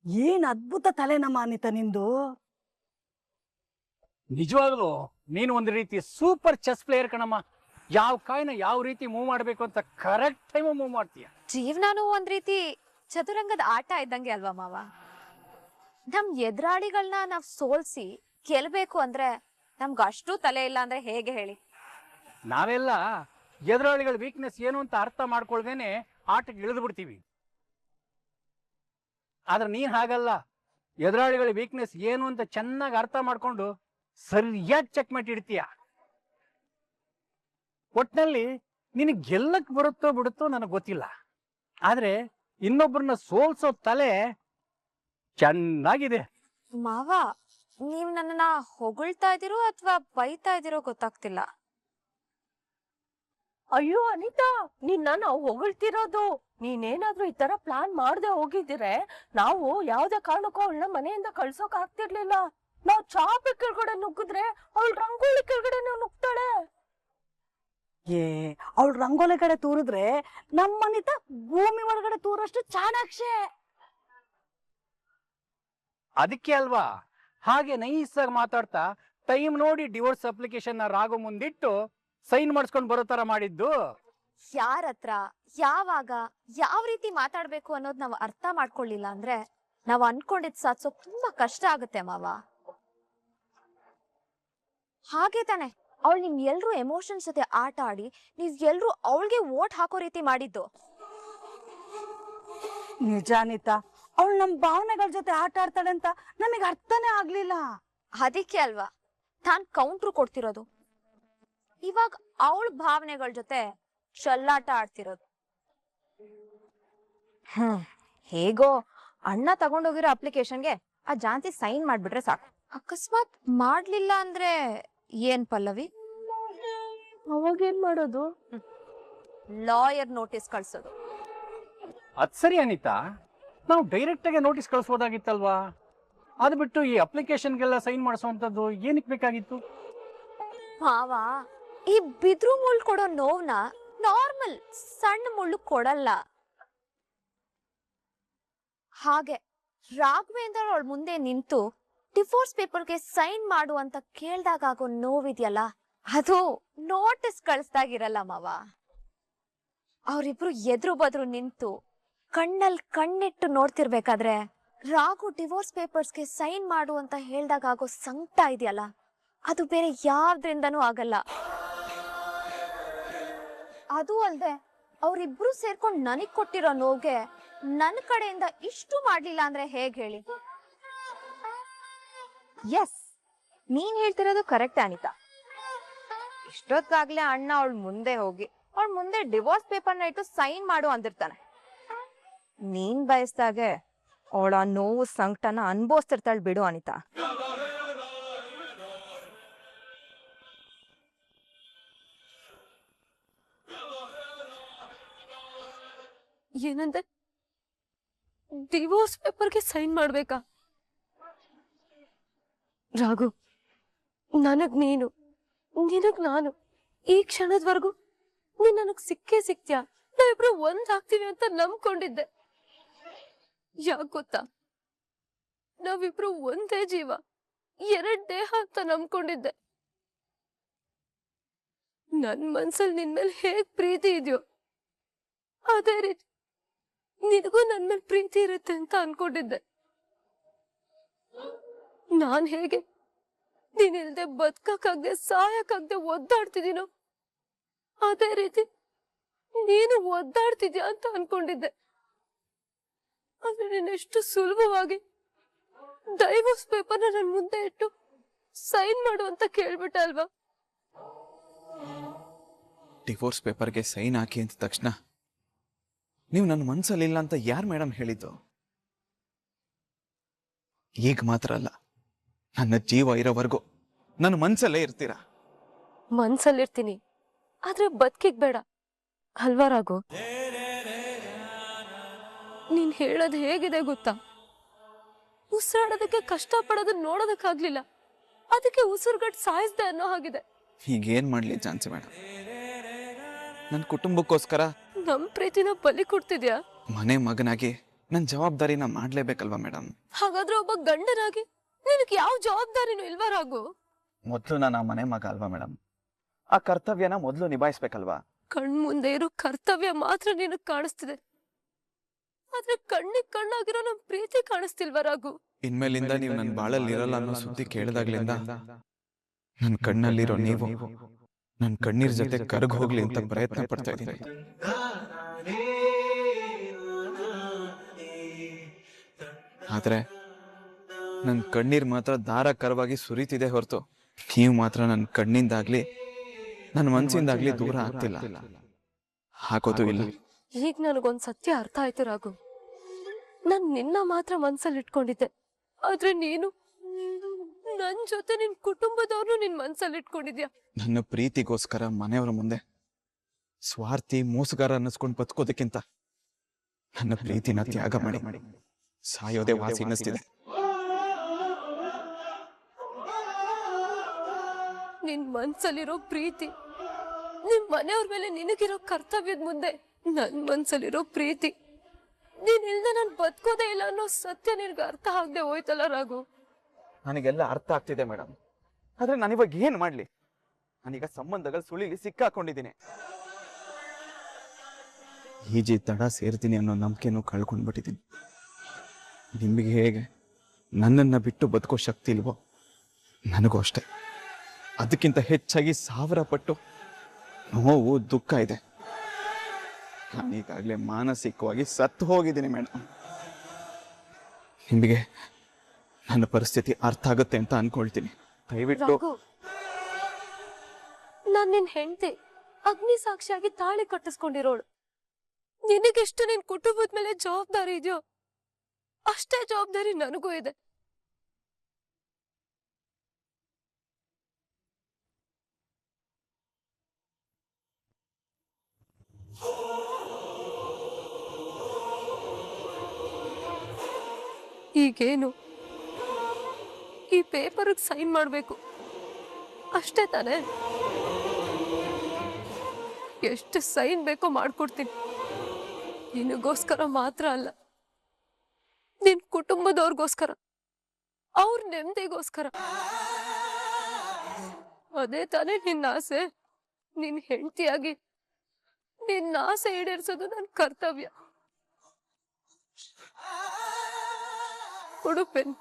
ಏನ್ ಅದ್ಭುತ ತಲೆನಮ್ಮ ಅನಿತಾ ನಿಂದು. ನಿಜವಾಗ್ಲು ನೀನು ಒಂದು ರೀತಿ ಸೂಪರ್ ಚೆಸ್ ಪ್ಲೇಯರ್ ಕಣಮ್ಮ. ಯಾವ ಕಾಯಿನ ಯಾವ ರೀತಿ ಮೂವ್ ಮಾಡಬೇಕು ಅಂತ ಕರೆಕ್ಟ್ ಟೈಮ್ ಮೂವ್ ಮಾಡ್ತೀಯ. ಜೀವನಾನು ಒಂದ್ ರೀತಿ ಚದುರಂಗದ ಆಟ ಇದ್ದಂಗೆ ಅಲ್ವಾ ಮಾವ. ನಮ್ ಎದುರಾಳಿಗಳನ್ನ ನಾವ್ ಸೋಲ್ಸಿ ಗೆಲ್ಬೇಕು ಅಂದ್ರೆ ನಮ್ಗ ಅಷ್ಟು ತಲೆ ಇಲ್ಲ ಅಂದ್ರೆ ಹೇಗೆ ಹೇಳಿ. ನಾವೆಲ್ಲ ಎದುರಾಳಿಗಳ ವೀಕ್ನೆಸ್ ಏನು ಅಂತ ಅರ್ಥ ಮಾಡ್ಕೊಳ್ದೇನೆ ಆಟಕ್ಕೆ ಇಳಿದು ಬಿಡ್ತೀವಿ. ಆದ್ರೆ ನೀನ್ ಹಾಗಲ್ಲ, ಎದುರಾಳಿಗಳ ವೀಕ್ನೆಸ್ ಏನು ಅಂತ ಚೆನ್ನಾಗಿ ಅರ್ಥ ಮಾಡ್ಕೊಂಡು ಸರಿಯಾಗಿ ಚೆಕ್ ಮೇಟ್ ಇಡ್ತೀಯ. ಒಟ್ನಲ್ಲಿ ನಿನಗೆ ಗೆಲ್ಲಕ್ ಬರುತ್ತೋ ಬಿಡುತ್ತೋ ನನಗೆ ಗೊತ್ತಿಲ್ಲ, ಆದ್ರೆ ಇನ್ನೊಬ್ಬರನ್ನ ಸೋಲ್ಸೋ ತಲೆ ಚೆನ್ನಾಗಿದೆ. ಮಾವ, ನೀವ್ ನನ್ನನ್ನ ಹೊಗಳ್ತಾ ಇದೀರೋ ಅಥವಾ ಬೈತಾ ಇದೀರೋ ಗೊತ್ತಾಗ್ತಿಲ್ಲ. ಅಯ್ಯೋ ಅನಿತಾ, ನಿನ್ನ ಹೊಗಳ್ತಿರೋದು. ನೀನೇನಾದ್ರೂ ಈ ತರ ಪ್ಲಾನ್ ಮಾಡದೆ ಹೋಗಿದ್ರೆ ನಾವು ಯಾವ್ದೇ ಕಾರಣಕ್ಕೂ ಅವಳನ್ನ ಮನೆಯಿಂದ ಕಳ್ಸೋಕ್ ಆಗ್ತಿರ್ಲಿಲ್ಲ. ನಾವ್ ಚಾಪೆ ಕೆಳಗಡೆ ನುಗ್ಗಿದ್ರೆ ಅವಳು ರಂಗೋಲಿ ಕೆಳಗಡೆ ನುಗ್ತಾಳೆ. ಅವಳು ರಂಗೋಲಿ ಕಡೆ ತೂರಿದ್ರೆ ನಮ್ಮ ಅನಿತಾ ಭೂಮಿ ಒಳಗಡೆ ತೂರಷ್ಟು ಚಾಣಾಕ್ಷೆ. ಅದಕ್ಕೆ ಅಲ್ವಾ ಹಾಗೆ ನೈಸಾಗಿ ಮಾತಾಡ್ತಾ ಟೈಮ್ ನೋಡಿ ಡಿವೋರ್ಸ್ ಅಪ್ಲಿಕೇಶನ್ ರಾಗು ಮುಂದಿಟ್ಟು ಸೈನ್ ಮಾಡಿಸ್ಕೊಂಡು ಬರೋ ತರ ಮಾಡಿದ್ದು. ಯಾರತ್ರ ಯಾವಾಗ ಯಾವ ರೀತಿ ಮಾತಾಡ್ಬೇಕು ಅನ್ನೋದ್ ನಾವ್ ಅರ್ಥ ಮಾಡ್ಕೊಳ್ಳಿಲ್ಲ ಅಂದ್ರೆ ನಾವ್ ಅನ್ಕೊಂಡಿದ್ ಸಾಧ್ಸೋಕ್ ತುಂಬಾ ಕಷ್ಟ ಆಗುತ್ತೆ ಮಾವ. ಹಾಗೆ ತಾನೆ ಅವಳು ನಿಮ್ ಎಲ್ರು ಎಮೋಷನ್ಸ್ ಜೊತೆ ಆಟ ಆಡಿ ನೀವ್ ಎಲ್ರು ಅವಳಿಗೆ ವೋಟ್ ಹಾಕೋ ರೀತಿ ಮಾಡಿದ್ದು. ನಿಜ ಅನಿತಾ, ಅವಳು ನಮ್ ಭಾವನೆಗಳ ಜೊತೆ ಆಟ ಆಡ್ತಾಳೆ ಅಂತ ನಮಗೆ ಅರ್ಥನೇ ಆಗ್ಲಿಲ್ಲ. ಅದಕ್ಕೆ ಅಲ್ವಾ ನಾನ್ ಕೌಂಟ್ರು ಕೊಡ್ತಿರೋದು. ಇವಾಗ ಅವಳ ಭಾವನೆಗಳ ಜೊತೆ ಚಲ್ಲಾಟ ಆಡ್ತಿರೋದು. ಹೇಗೋ ಅಣ್ಣ ತಗೊಂಡೋಗಿರೋ ಅಪ್ಲಿಕೇಶನ್ಗೆ ಆ ಜಾನ್ಸಿ ಸೈನ್ ಮಾಡ್ಬಿಟ್ರೆ ಸಾಕು. ಅಕಸ್ಮಾತ್ ಮಾಡ್ಲಿಲ್ಲ ಅಂದ್ರೆ ಏನ್ ಪಲ್ಲವಿ? ಅವಾಗೇನ್ ಮಾಡೋದು? ಲಾಯರ್ ನೋಟಿಸ್ ಕಳ್ಸೋದು. ಅದ್ ಸರಿ ಅನಿತಾ, ನಾವು ಡೈರೆಕ್ಟ್ ಆಗಿ ನೋಟಿಸ್ ಕಳಿಸ್ಬೋದಾಗಿತ್ತಲ್ವಾ? ಅದು ಬಿಟ್ಟು ಈ ಅಪ್ಲಿಕೇಶನ್ಗೆಲ್ಲ ಸೈನ್ ಮಾಡಿಸುವಂತದ್ದು ಏನಕ್ಕೆ ಬೇಕಾಗಿತ್ತು? ಮಾವ, ಈ ಬಿದ್ರು ಮುಳ್ಳು ಕೊಡೋ ನೋವ್ನ ನಾರ್ಮಲ್ ಸಣ್ಣ ಮುಳ್ಳು ಕೊಡಲ್ಲ. ಹಾಗೆ ರಾಘವೇಂದ್ರ ಅವಳ ಮುಂದೆ ನಿಂತು ಡಿವೋರ್ಸ್ ಪೇಪರ್ಗೆ ಸೈನ್ ಮಾಡು ಅಂತ ಕೇಳ್ದಾಗ ಆಗೋ ನೋವಿದ್ಯಲ್ಲ, ಅದು ನೋಟಿಸ್ ಕಳಿಸ್ದಾಗಿರಲ್ಲ ಮಾವ. ಅವ್ರಿಬ್ರು ಎದುರು ಬದ್ರು ನಿಂತು ಕಣ್ಣಲ್ಲಿ ಕಣ್ಣಿಟ್ಟು ನೋಡ್ತಿರ್ಬೇಕಾದ್ರೆ ರಾಘು ಡಿವೋರ್ಸ್ ಪೇಪರ್ಸ್ಗೆ ಸೈನ್ ಮಾಡು ಅಂತ ಹೇಳ್ದಾಗ ಆಗೋ ಸಂಕಟ ಇದೆಯಲ್ಲ, ಅದು ಬೇರೆ ಯಾವ್ದ್ರಿಂದನೂ ಆಗಲ್ಲ. ಅದು ಅಲ್ದೆ ಅವ್ರಿಬ್ರು ಸೇರ್ಕೊಂಡು ನನಗ್ ಕೊಟ್ಟಿರೋ ನೋವ್ಗೆ ನನ್ನ ಕಡೆಯಿಂದ ಇಷ್ಟು ಮಾಡ್ಲಿಲ್ಲ ಅಂದ್ರೆ ಹೇಗ್ ಹೇಳಿ? ಎಸ್, ನೀನ್ ಹೇಳ್ತಿರೋದು ಕರೆಕ್ಟ್ ಅನಿತಾ. ಇಷ್ಟೊತ್ತಾಗ್ಲೇ ಅಣ್ಣ ಅವಳ ಮುಂದೆ ಹೋಗಿ ಅವಳ ಮುಂದೆ ಡಿವೋರ್ಸ್ ಪೇಪರ್ನ ಇಟ್ಟು ಸೈನ್ ಮಾಡು ಅಂದಿರ್ತಾನೆ. ನೀನ್ ಬಯಸ್ದಾಗೆ ಅವಳ ನೋವು ಸಂಕಟನ ಅನ್ಭವಿಸ್ತಿರ್ತಾಳೆ ಬಿಡು ಅನಿತಾ. ಏನಂದ್ರೆ ಡಿವೋರ್ಸ್ ಪೇಪರ್ಗೆ ಸೈನ್ ಮಾಡ್ಬೇಕಾ? ರಾಘು, ನನಗ್ ನೀನು, ನಿನಗ್ ನಾನು, ಈ ಕ್ಷಣದವರೆಗೂ ನೀನ್ ನನಗ್ ಸಿಕ್ಕೇ ಸಿಕ್ತ್ಯಾ. ನಾವಿಬ್ರು ಒಂದಾಗ್ತೀವಿ ಅಂತ ನಂಬ್ಕೊಂಡಿದ್ದೆ. ಯಾಕೆ ಗೊತ್ತಾ, ನಾವಿಬ್ರು ಒಂದೇ ಜೀವ, ಎರಡ್ ದೇಹ ಅಂತ ನಂಬ್ಕೊಂಡಿದ್ದೆ. ನನ್ ಮನ್ಸಲ್ಲಿ ನಿನ್ಮೇಲೆ ಹೇಗ್ ಪ್ರೀತಿ ಇದೆಯೋ ಅದೇ ರೀತಿ ನಿನಗೂ ನನ್ ಮೇಲೆ ಪ್ರೀತಿ ಇರುತ್ತೆ ಅಂತ ಅನ್ಕೊಂಡಿದ್ದೆ. ನಾನ್ ಹೇಗೆ ನೀನಿಲ್ದೆ ಬದುಕಕ್ಕಾಗ್ದೆ ಸಾಯಕ್ಕಾಗ್ದೆ ಒದ್ದಾಡ್ತಿದ್ದೀನೋ ಅದೇ ರೀತಿ ನೀನು ಒದ್ದಾಡ್ತಿದ್ಯಾ ಅಂತ ಅನ್ಕೊಂಡಿದ್ದೆ. ಆದ್ರೆ ನೀನು ಎಷ್ಟು ಸುಲಭವಾಗಿ ಡೈವೋರ್ಸ್ ಪೇಪರ್ನ ನನ್ ಮುಂದೆ ಇಟ್ಟು ಸೈನ್ ಮಾಡು ಅಂತ ಕೇಳ್ಬಿಟ್ಟೆ ಅಲ್ವಾ? ಡಿವೋರ್ಸ್ ಪೇಪರ್ಗೆ ಸೈನ್ ಹಾಕಿ ಅಂತ ತಕ್ಷಣ ನೀವು ನನ್ನ ಮನ್ಸಲ್ಲಿಲ್ಲ ಅಂತ ಯಾರು ಮೇಡಮ್ ಹೇಳಿದ್ದು? ಈಗ ಮಾತ್ರ ಅಲ್ಲ, ನನ್ನ ಜೀವ ಇರೋವರೆಗೂ ನನ್ನ ಮನ್ಸಲ್ಲೇ ಇರ್ತೀರಾ. ಮನ್ಸಲ್ಲಿರ್ತೀನಿ, ಆದ್ರೆ ಬದುಕಿಗ್ ಬೇಡ ಅಲ್ವಾ ರಾಘು? ನೀನ್ ಹೇಳೋದು ಹೇಗಿದೆ ಗೊತ್ತಾ? ಉಸಿರಾಡೋದಕ್ಕೆ ಕಷ್ಟ ಪಡೋದನ್ನ ನೋಡೋದಕ್ಕಾಗ್ಲಿಲ್ಲ, ಅದಕ್ಕೆ ಉಸಿರುಗಟ್ಟು ಸಾಯಿಸ್ದೆ ಅನ್ನೋ ಹಾಗಿದೆ. ಹೀಗೇನ್ ಮಾಡ್ಲಿ ಚಾನ್ಸಿ ಮೇಡಮ್? ನನ್ನ ಕುಟುಂಬಕ್ಕೋಸ್ಕರ ನಮ್ ಪ್ರೀತಿನ ಬಲಿ ಕೊಡ್ತಿದ್ಯಾ? ಮನೆ ಮಗನಾಗಿ ನನ್ನ ಜವಾಬ್ದಾರಿನ ಮಾಡ್ಲೇಬೇಕಲ್ವಾ ಮೇಡಮ್? ಹಾಗಾದ್ರೆ ಒಬ್ಬ ಗಂಡನಾಗಿ ನಿನಗೆ ಯಾವ ಜವಾಬ್ದಾರಿನೂ ಇಲ್ವಾ ರಾಘು? ಮೊದಲು ನಾನು ಆ ಮನೆ ಮಗ ಅಲ್ವಾ ಮೇಡಮ್? ಆ ಕರ್ತವ್ಯನ ಮೊದಲು ನಿಭಾಯಿಸ್ಬೇಕಲ್ವಾ? ಕಣ್ಮುಂದೆ ಇರೋ ಕರ್ತವ್ಯ ಮಾತ್ರ ನಿನಗ್ ಕಾಣಿಸ್ತಿದೆ, ಆದ್ರೆ ಕಣ್ಣಿಗೆ ಕಣ್ಣಾಗಿರೋ ನಮ್ ಪ್ರೀತಿ ಕಾಣಿಸ್ತಿಲ್ವಾ ರಾಘು? ಇನ್ಮೇಲಿಂದ ನೀವು ನನ್ನ ಬಾಳಲ್ಲಿ ಇರಲ್ಲ ಅನ್ನೋ ಸುದ್ದಿ ಕೇಳಿದಾಗ್ಲಿಂದ ನನ್ನ ಕಣ್ಣಲ್ಲಿರೋ ನೀವು ನನ್ನ ಕಣ್ಣೀರ್ ಜೊತೆ ಕರಗ್ ಹೋಗ್ಲಿ ಅಂತ ಪ್ರಯತ್ನ ಪಡ್ತಾ ಇದ್ದೀನಿ. ಆದ್ರೆ ನನ್ನ ಕಣ್ಣೀರ್ ಮಾತ್ರ ದಾರ ಕರವಾಗಿ ಸುರಿತಿದೆ ಹೊರತು ನೀವು ಮಾತ್ರ ನನ್ನ ಕಣ್ಣಿಂದಾಗ್ಲಿ ನನ್ನ ಮನ್ಸಿಂದಾಗ್ಲಿ ದೂರ ಆಗ್ತಿಲ್ಲ, ಹಾಕೋದು ಇಲ್ಲ. ಈಗ ನನಗೊಂದ್ ಸತ್ಯ ಅರ್ಥ ಆಯ್ತು ರಾಘು. ನಾನ್ ನಿನ್ನ ಮಾತ್ರ ಮನ್ಸಲ್ಲಿ ಇಟ್ಕೊಂಡಿದ್ದೆ, ಆದ್ರೆ ನೀನು ನನ್ ಜೊತೆ ನಿನ್ ಕುಟುಂಬದವ್ರನ್ನು ನಿನ್ ಮನ್ಸಲ್ಲಿ ಇಟ್ಕೊಂಡಿದ್ಯಾ. ನನ್ನ ಪ್ರೀತಿಗೋಸ್ಕರ ಮನೆಯವರ ಮುಂದೆ ಸ್ವಾರ್ಥಿ ಮೋಸಗಾರ ಅನ್ನಿಸ್ಕೊಂಡು ಬದುಕೋದಕ್ಕಿಂತ ನನ್ನ ಪ್ರೀತಿನ ತ್ಯಾಗ ಮಾಡಿ ಸಾಯೋದೇ ವಾಸಿ ಅನ್ನಿಸ್ತಿದೆ. ನಿನ್ ಮನ್ಸಲ್ಲಿರೋ ಪ್ರೀತಿ, ನಿಮ್ ಮನೆಯವ್ರ ಮೇಲೆ ನಿನಗಿರೋ ಕರ್ತವ್ಯದ ಮುಂದೆ ನನ್ ಮನ್ಸಲ್ಲಿರೋ ಪ್ರೀತಿ, ನೀನ್ ಇಲ್ದ ನಾನ್ ಬದುಕೋದೇ ಇಲ್ಲ ಅನ್ನೋ ಸತ್ಯ ನಿನ್ಗೆ ಅರ್ಥ ಆಗದೆ ಹೋಯ್ತಲ್ಲ ರಾಘು. ನನಗೆಲ್ಲ ಅರ್ಥ ಆಗ್ತಿದೆ ಮೇಡಮ್, ಆದ್ರೆ ನಾನಿವಾಗ ಏನ್ ಮಾಡ್ಲಿ? ನಾನೀಗ ಸಂಬಂಧಗಳು ಸುಳಿಲಿ ಸಿಕ್ಕಾಕೊಂಡಿದ್ದೀನಿ. ಈಜಿ ತಡ ಸೇರ್ತೀನಿ ಅನ್ನೋ ನಂಬಿಕೆನೂ ಕಳ್ಕೊಂಡ್ಬಿಟ್ಟಿದ್ದೀನಿ. ನಿಮಗೆ ಹೇಗೆ ನನ್ನನ್ನು ಬಿಟ್ಟು ಬದುಕೋ ಶಕ್ತಿ ಇಲ್ವೋ ನನಗೂ ಅಷ್ಟೆ. ಅದಕ್ಕಿಂತ ಹೆಚ್ಚಾಗಿ 1000 ಪಟ್ಟು ನೋವು ದುಃಖ ಇದೆ. ನಾನೀಗಾಗಲೇ ಮಾನಸಿಕವಾಗಿ ಸತ್ತು ಹೋಗಿದ್ದೀನಿ ಮೇಡಮ್. ನಿಮಗೆ ನನ್ನ ಪರಿಸ್ಥಿತಿ ಅರ್ಥ ಆಗುತ್ತೆ ಅಂತ ಅನ್ಕೊಳ್ತೀನಿ. ದಯವಿಟ್ಟು ರಾಘು, ನಾನ್ ನಿನ್ ಹೆಂಡತಿ, ಅಗ್ನಿ ಸಾಕ್ಷಿಯಾಗಿ ತಾಳಿ ಕಟ್ಟಿಸ್ಕೊಂಡಿರೋಳು. ನಿನಗೆಷ್ಟು ನಿನ್ ಕುಟುಂಬದ ಮೇಲೆ ಜವಾಬ್ದಾರಿ ಇದೆಯೋ ಅಷ್ಟೇ ಜವಾಬ್ದಾರಿ ನನಗೂ ಇದೆ. ಈಗೇನು ಈ ಪೇಪರ್ಗೆ ಸೈನ್ ಮಾಡ್ಬೇಕು ಅಷ್ಟೇ ತಾನೇ? ಎಷ್ಟು ಸೈನ್ ಬೇಕೋ ಮಾಡ್ಕೊಡ್ತೀನಿ. ನಿನಗೋಸ್ಕರ ಮಾತ್ರ ಅಲ್ಲ, ನಿನ್ ಕುಟುಂಬದವ್ರಿಗೋಸ್ಕರ, ಅವ್ರ ನೆಮ್ಮದಿಗೋಸ್ಕರ. ಅದೇ ತಾನೇ ನಿನ್ನ ಆಸೆ. ನಿನ್ ಹೆಂಡತಿಯಾಗಿ ನಿನ್ನ ಆಸೆ ಈಡೇರಿಸೋದು ನನ್ನ ಕರ್ತವ್ಯ. ಕೊಡು ಪೆನ್.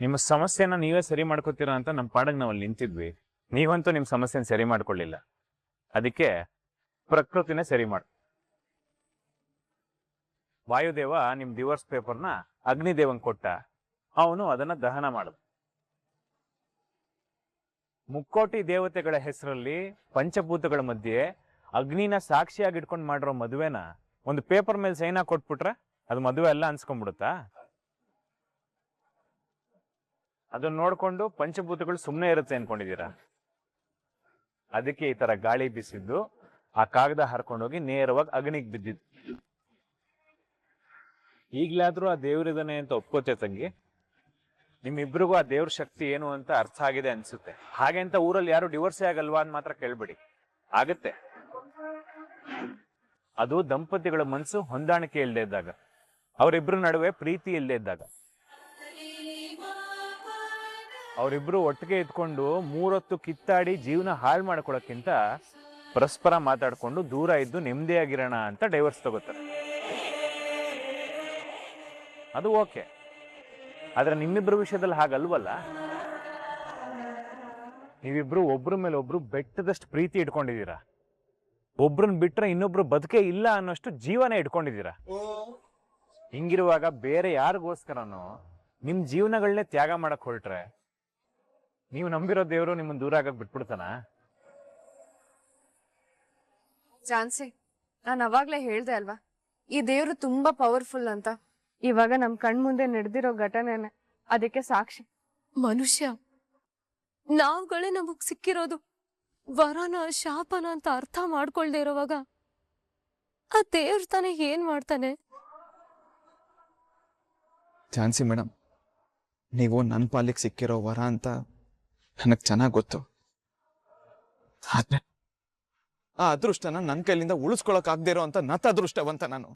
ನಿಮ್ಮ ಸಮಸ್ಯೆನ ನೀವೇ ಸರಿ ಮಾಡ್ಕೋತೀರಾ ಅಂತ ನಮ್ಮ ಪಾಡಗ್ ನಾವಲ್ಲಿ ನಿಂತಿದ್ವಿ. ನೀವಂತೂ ನಿಮ್ಮ ಸಮಸ್ಯೆನ ಸರಿ ಮಾಡ್ಕೊಳ್ಳಿಲ್ಲ. ಅದಕ್ಕೆ ಪ್ರಕೃತಿನೇ ಸರಿ ಮಾಡು. ವಾಯುದೇವ ನಿಮ್ ಡಿವೋರ್ಸ್ ಪೇಪರ್ನ ಅಗ್ನಿದೇವಂಗ್ ಕೊಟ್ಟ. ಅವನು ಅದನ್ನ ದಹನ ಮಾಡಿದ. ಮುಕ್ಕೋಟಿ ದೇವತೆಗಳ ಹೆಸರಲ್ಲಿ ಪಂಚಭೂತಗಳ ಮಧ್ಯೆ ಅಗ್ನಿನ ಸಾಕ್ಷಿಯಾಗಿ ಇಟ್ಕೊಂಡು ಮಾಡಿರೋ ಮದುವೆನ ಒಂದು ಪೇಪರ್ ಮೇಲೆ ಸೈನ್ ಹಾಕಿ ಕೊಟ್ಬಿಟ್ರೆ ಅದು ಮದುವೆ ಎಲ್ಲ ಅನ್ಸ್ಕೊಂಡ್ಬಿಡುತ್ತಾ? ಅದನ್ನ ನೋಡ್ಕೊಂಡು ಪಂಚಭೂತಗಳು ಸುಮ್ಮನೆ ಇರುತ್ತೆ ಅನ್ಕೊಂಡಿದ್ದೀರಾ? ಅದಕ್ಕೆ ಈ ತರ ಗಾಳಿ ಬೀಸಿದ್ದು ಆ ಕಾಗದ ಹರ್ಕೊಂಡೋಗಿ ನೇರವಾಗಿ ಅಗ್ನಿಗೆ ಬಿದ್ದಿದ್ದು. ಈಗ್ಲಾದ್ರೂ ಆ ದೇವ್ರಿದಾನೆ ಅಂತ ಒಪ್ಕೋತೆ ತಂಗಿ? ನಿಮ್ಮಿಬ್ರಿಗೂ ಆ ದೇವ್ರ ಶಕ್ತಿ ಏನು ಅಂತ ಅರ್ಥ ಆಗಿದೆ ಅನ್ಸುತ್ತೆ. ಹಾಗೆ ಅಂತ ಊರಲ್ಲಿ ಯಾರು ಡಿವೋರ್ಸೇ ಆಗಲ್ವಾ ಅಂತ ಮಾತ್ರ ಕೇಳ್ಬೇಡಿ, ಆಗತ್ತೆ. ಅದು ದಂಪತಿಗಳ ಮನಸ್ಸು ಹೊಂದಾಣಿಕೆ ಇಲ್ಲದೆ ಇದ್ದಾಗ, ಅವರಿಬ್ರು ನಡುವೆ ಪ್ರೀತಿ ಇಲ್ಲದೆ ಇದ್ದಾಗ. ಅವರಿಬ್ರು ಒಟ್ಟಿಗೆ ಇದ್ಕೊಂಡು 3 ಹೊತ್ತು ಕಿತ್ತಾಡಿ ಜೀವನ ಹಾಳು ಮಾಡ್ಕೊಳಕ್ಕಿಂತ ಪರಸ್ಪರ ಮಾತಾಡ್ಕೊಂಡು ದೂರ ಇದ್ದು ನೆಮ್ಮದಿಯಾಗಿರೋಣ ಅಂತ ಡೈವರ್ಸ್ ತಗೋತಾರೆ. ಅದು ಓಕೆ. ಆದ್ರೆ ನಿಮ್ಮಿಬ್ರ ವಿಷಯದಲ್ಲಿ ಹಾಗಲ್ವಲ್ಲ. ನೀವಿಬ್ರು ಒಬ್ರ ಮೇಲೆ ಒಬ್ರು ಬೆಟ್ಟದಷ್ಟು ಪ್ರೀತಿ ಇಟ್ಕೊಂಡಿದ್ದೀರಾ. ಒಬ್ರನ್ನ ಬಿಟ್ರೆ ಇನ್ನೊಬ್ರು ಬದುಕೇ ಇಲ್ಲ ಅನ್ನೋಷ್ಟು ಜೀವನ ಇಟ್ಕೊಂಡಿದ್ದೀರಾ. ಹಿಂಗಿರುವಾಗ ಬೇರೆ ಯಾರಿಗೋಸ್ಕರನೋ ನಿಮ್ ಜೀವನಗಳನ್ನೇ ತ್ಯಾಗ ಮಾಡಕ್ ಹೊರಟ್ರೆ ನೀವು ನಂಬಿರೋ ದೇವರು ನಿಮ್ಮನ್ನ ದೂರ ಆಗಕ್ ಬಿಟ್ಬಿಡ್ತಾನ? ಝಾನ್ಸಿ, ನಾನು ಅವಾಗ್ಲೇ ಹೇಳ್ದೆ ಅಲ್ವಾ, ಈ ದೇವ್ರು ತುಂಬಾ ಪವರ್ಫುಲ್ ಅಂತ. ಇವಾಗ ನಮ್ ಕಣ್ ಮುಂದೆ ನಡೆದಿರೋ ಘಟನೆನೆ ಅದಕ್ಕೆ ಸಾಕ್ಷಿ. ಮನುಷ್ಯ ನಾವುಗಳೇ ನಮಗ್ ಸಿಕ್ಕಿರೋದು ವರನ ಶಾಪನ ಅಂತ ಅರ್ಥ ಮಾಡ್ಕೊಳ್ದೆ ಇರೋವಾಗ ಆ ದೇವ್ರ ತಾನೇ ಏನ್ ಮಾಡ್ತಾನೆ? ಝಾನ್ಸಿ ಮೇಡಮ್, ನೀವು ನನ್ನ ಪಾಲಿಗೆ ಸಿಕ್ಕಿರೋ ವರ ಅಂತ ನನಗೆ ಚೆನ್ನಾಗಿ ಗೊತ್ತು. ಆದ್ರೆ ಆ ಅದೃಷ್ಟನ ನನ್ನ ಕೈಲಿಂದ ಉಳಿಸ್ಕೊಳಕ್ ಆಗದೆ ಇರೋ ಅಂತ ನತ ಅದೃಷ್ಟವಂತ ನಾನು.